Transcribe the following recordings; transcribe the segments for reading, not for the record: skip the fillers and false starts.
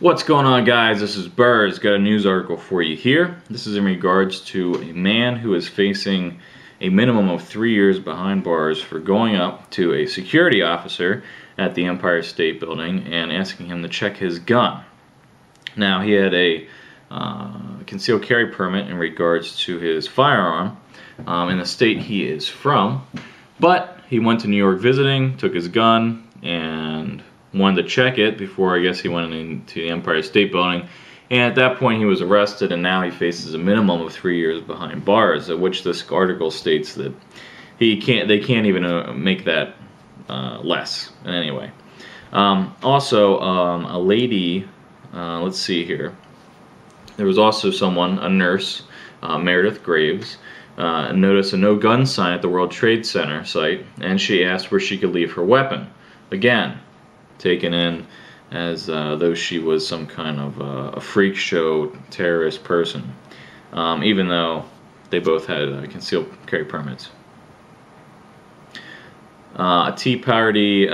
What's going on, guys? This is Burrs. Got a news article for you here. This is in regards to a man who is facing a minimum of 3 years behind bars for going up to a security officer at the Empire State Building and asking him to check his gun. Now, he had a concealed carry permit in regards to his firearm in the state he is from, but he went to New York visiting, took his gun, and wanted to check it before I guess he went into the Empire State Building, and at that point he was arrested, and now he faces a minimum of 3 years behind bars, at which this article states that they can't even make that less in any way. Also, a lady, let's see here, there was also someone, a nurse, Meredith Graves, noticed a no gun sign at the World Trade Center site, and she asked where she could leave her weapon. Again, taken in as though she was some kind of a freak show terrorist person, even though they both had concealed carry permits. A Tea Party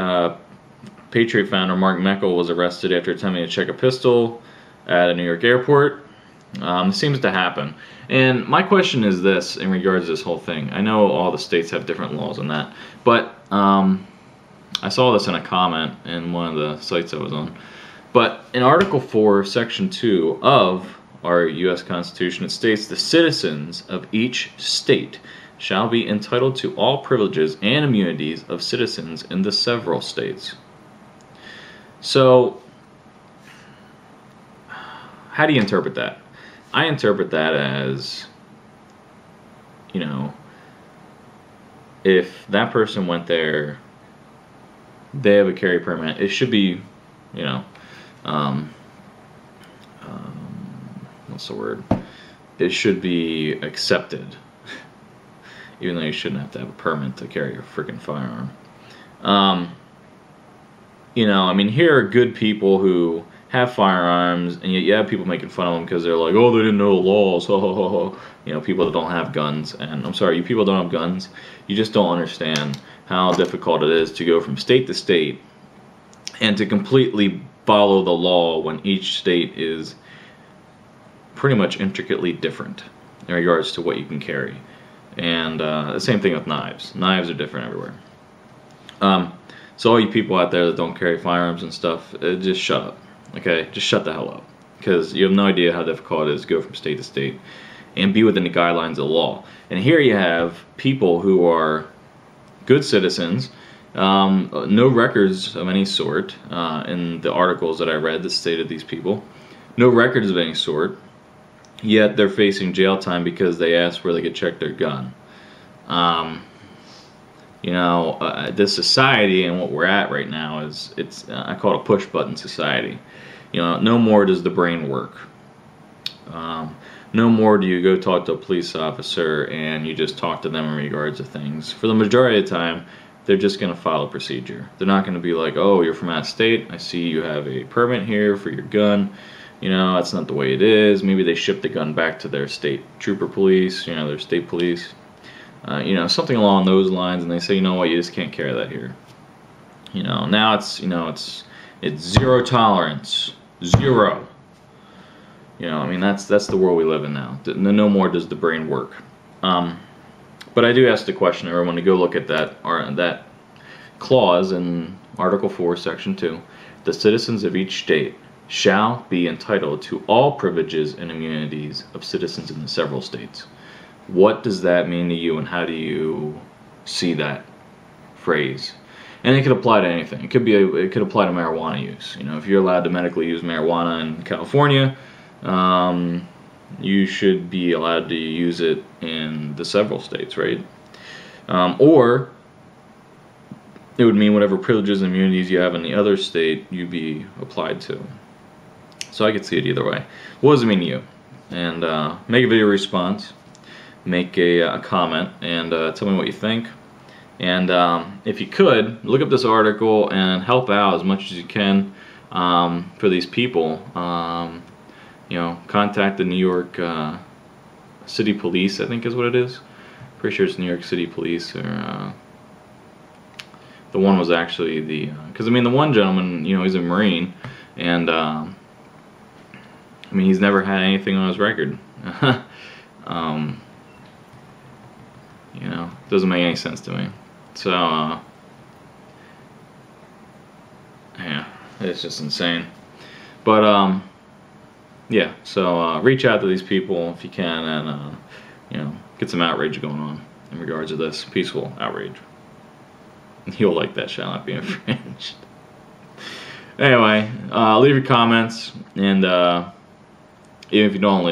Patriot founder, Mark Meckel, was arrested after attempting to check a pistol at a New York airport. It seems to happen. And my question is this in regards to this whole thing. I know all the states have different laws on that, but I saw this in a comment in one of the sites I was on. But in Article 4, Section 2 of our U.S. Constitution, it states the citizens of each state shall be entitled to all privileges and immunities of citizens in the several states. So, how do you interpret that? I interpret that as, you know, if that person went there, they have a carry permit, it should be, you know, what's the word? It should be accepted, even though you shouldn't have to have a permit to carry a freaking firearm. You know, I mean, here are good people who have firearms, and yet you have people making fun of them because they're like, oh, they didn't know the laws, ho, ho, ho, ho. You know, people that don't have guns. And I'm sorry, you people don't have guns, you just don't understand how difficult it is to go from state to state and to completely follow the law when each state is pretty much intricately different in regards to what you can carry. And the same thing with knives. Knives are different everywhere. So all you people out there that don't carry firearms and stuff, just shut up. Okay, just shut the hell up, because you have no idea how difficult it is to go from state to state and be within the guidelines of the law. And here you have people who are good citizens, no records of any sort in the articles that I read that stated these people, no records of any sort, yet they're facing jail time because they asked where they could check their gun. You know, this society and what we're at right now is, I call it a push button society. You know, no more does the brain work. No more do you go talk to a police officer and you just talk to them in regards to things. For the majority of the time, they're just going to follow procedure. They're not going to be like, oh, you're from out of state, I see you have a permit here for your gun. You know, that's not the way it is. Maybe they ship the gun back to their state trooper police, you know, their state police. You know, something along those lines, and they say, you know what, you just can't carry that here. You know, now it's, you know, it's zero tolerance, zero. You know, I mean, that's the world we live in now. No more does the brain work. But I do ask the question, everyone, to go look at that clause in Article 4, Section 2. The citizens of each state shall be entitled to all privileges and immunities of citizens in the several states. What does that mean to you, and how do you see that phrase? And it could apply to anything. It could apply to marijuana use. You know, if you're allowed to medically use marijuana in California, you should be allowed to use it in the several states, right? Or it would mean whatever privileges and immunities you have in the other state, you'd be applied to. So I could see it either way. What does it mean to you? And make a video response, make a comment, and tell me what you think. And if you could, look up this article and help out as much as you can for these people. You know, contact the New York City Police, I think is what it is. Pretty sure it's New York City Police, or the one was actually the, because I mean the one gentleman, you know, he's a Marine, and I mean, he's never had anything on his record. You know, doesn't make any sense to me. So, yeah, it's just insane. But, yeah, so reach out to these people if you can, and, you know, get some outrage going on in regards to this. Peaceful outrage. You'll like that, shall not be infringed. Anyway, leave your comments, and even if you don't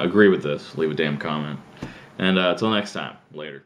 agree with this, leave a damn comment. And until next time, later.